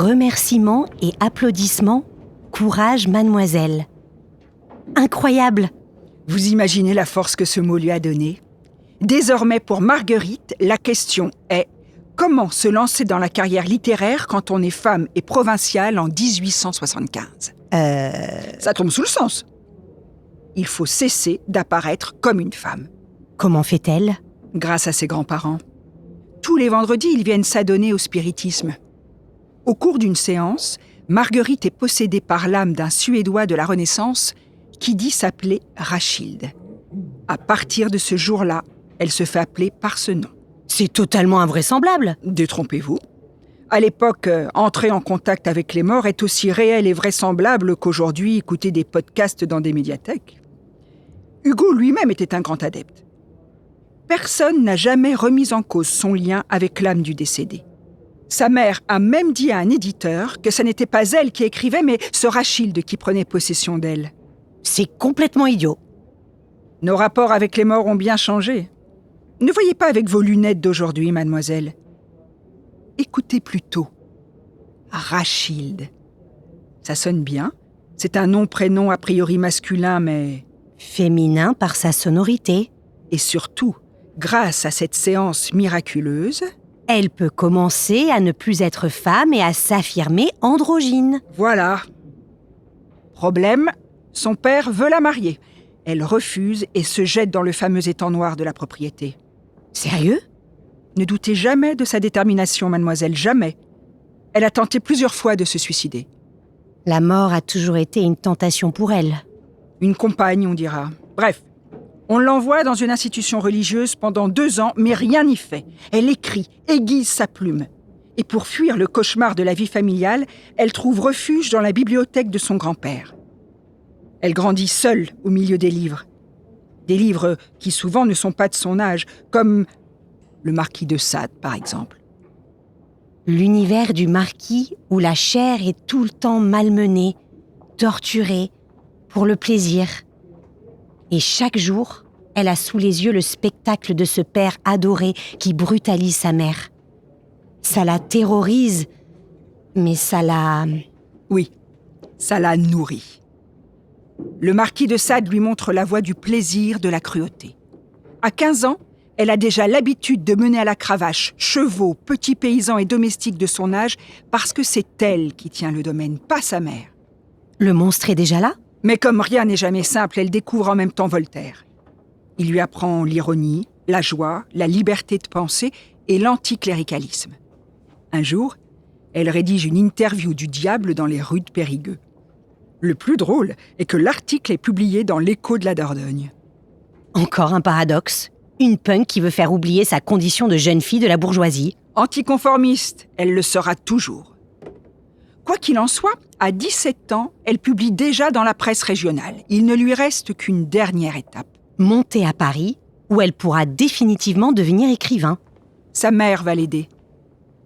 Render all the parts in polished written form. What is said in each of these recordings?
Remerciements et applaudissements, courage mademoiselle. Incroyable! Vous imaginez la force que ce mot lui a donnée ? Désormais, pour Marguerite, la question est comment se lancer dans la carrière littéraire quand on est femme et provinciale en 1875 ? Ça tombe sous le sens. Il faut cesser d'apparaître comme une femme. Comment fait-elle ? Grâce à ses grands-parents. Tous les vendredis, ils viennent s'adonner au spiritisme. Au cours d'une séance, Marguerite est possédée par l'âme d'un Suédois de la Renaissance qui dit s'appeler Rachilde. À partir de ce jour-là, elle se fait appeler par ce nom. C'est totalement invraisemblable. Détrompez-vous. À l'époque, entrer en contact avec les morts est aussi réel et vraisemblable qu'aujourd'hui écouter des podcasts dans des médiathèques. Hugo lui-même était un grand adepte. Personne n'a jamais remis en cause son lien avec l'âme du décédé. Sa mère a même dit à un éditeur que ce n'était pas elle qui écrivait, mais ce Rachilde qui prenait possession d'elle. C'est complètement idiot. Nos rapports avec les morts ont bien changé. Ne voyez pas avec vos lunettes d'aujourd'hui, mademoiselle. Écoutez plutôt. Rachilde. Ça sonne bien. C'est un nom-prénom a priori masculin, mais... Féminin par sa sonorité. Et surtout, grâce à cette séance miraculeuse... Elle peut commencer à ne plus être femme et à s'affirmer androgyne. Voilà. Problème, son père veut la marier. Elle refuse et se jette dans le fameux étang noir de la propriété. Sérieux ? Ne doutez jamais de sa détermination, mademoiselle, jamais. Elle a tenté plusieurs fois de se suicider. La mort a toujours été une tentation pour elle. Une compagne, on dira. Bref, on l'envoie dans une institution religieuse pendant 2 ans, mais rien n'y fait. Elle écrit, aiguise sa plume. Et pour fuir le cauchemar de la vie familiale, elle trouve refuge dans la bibliothèque de son grand-père. Elle grandit seule au milieu des livres. Des livres qui souvent ne sont pas de son âge, comme le Marquis de Sade, par exemple. L'univers du marquis où la chair est tout le temps malmenée, torturée, pour le plaisir. Et chaque jour, elle a sous les yeux le spectacle de ce père adoré qui brutalise sa mère. Ça la terrorise, mais ça la... Oui, ça la nourrit. Le Marquis de Sade lui montre la voie du plaisir, de la cruauté. À 15 ans, elle a déjà l'habitude de mener à la cravache chevaux, petits paysans et domestiques de son âge parce que c'est elle qui tient le domaine, pas sa mère. Le monstre est déjà là ? Mais comme rien n'est jamais simple, elle découvre en même temps Voltaire. Il lui apprend l'ironie, la joie, la liberté de penser et l'anticléricalisme. Un jour, elle rédige une interview du diable dans les rues de Périgueux. Le plus drôle est que l'article est publié dans l'Écho de la Dordogne. Encore un paradoxe. Une punk qui veut faire oublier sa condition de jeune fille de la bourgeoisie. Anticonformiste, elle le sera toujours. Quoi qu'il en soit, à 17 ans, elle publie déjà dans la presse régionale. Il ne lui reste qu'une dernière étape. Monter à Paris, où elle pourra définitivement devenir écrivain. Sa mère va l'aider.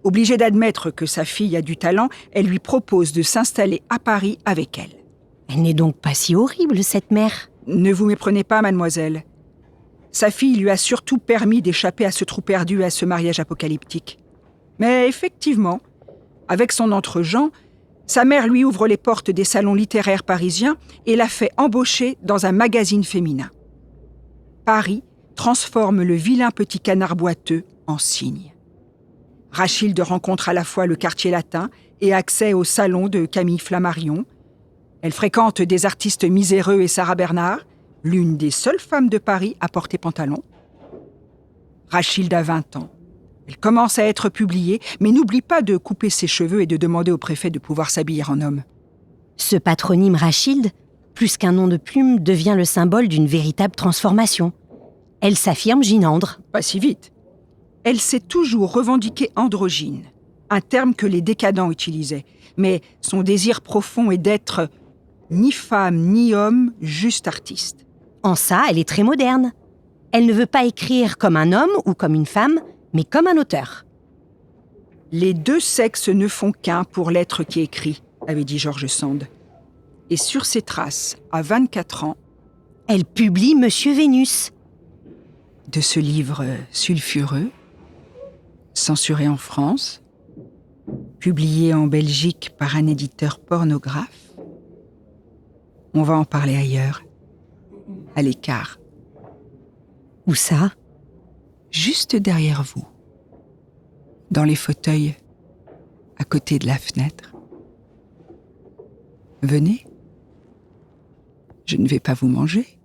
Obligée d'admettre que sa fille a du talent, elle lui propose de s'installer à Paris avec elle. Elle n'est donc pas si horrible, cette mère. Ne vous méprenez pas, mademoiselle. Sa fille lui a surtout permis d'échapper à ce trou perdu et à ce mariage apocalyptique. Mais effectivement, avec son entre-gens, sa mère lui ouvre les portes des salons littéraires parisiens et la fait embaucher dans un magazine féminin. Paris transforme le vilain petit canard boiteux en cygne. Rachilde rencontre à la fois le quartier latin et accès au salon de Camille Flammarion. Elle fréquente des artistes miséreux et Sarah Bernard, l'une des seules femmes de Paris à porter pantalon. Rachilde a 20 ans. Elle commence à être publiée, mais n'oublie pas de couper ses cheveux et de demander au préfet de pouvoir s'habiller en homme. Ce patronyme Rachilde, plus qu'un nom de plume, devient le symbole d'une véritable transformation. Elle s'affirme gynandre. Pas si vite. Elle s'est toujours revendiquée androgyne, un terme que les décadents utilisaient. Mais son désir profond est d'être ni femme ni homme, juste artiste. En ça, elle est très moderne. Elle ne veut pas écrire comme un homme ou comme une femme, mais comme un auteur. Les deux sexes ne font qu'un pour l'être qui écrit, avait dit George Sand. Et sur ses traces, à 24 ans, elle publie Monsieur Vénus. De ce livre sulfureux, censuré en France, publié en Belgique par un éditeur pornographe. On va en parler ailleurs, à l'écart, Où ça? juste derrière vous, dans les fauteuils, à côté de la fenêtre. Venez, je ne vais pas vous manger.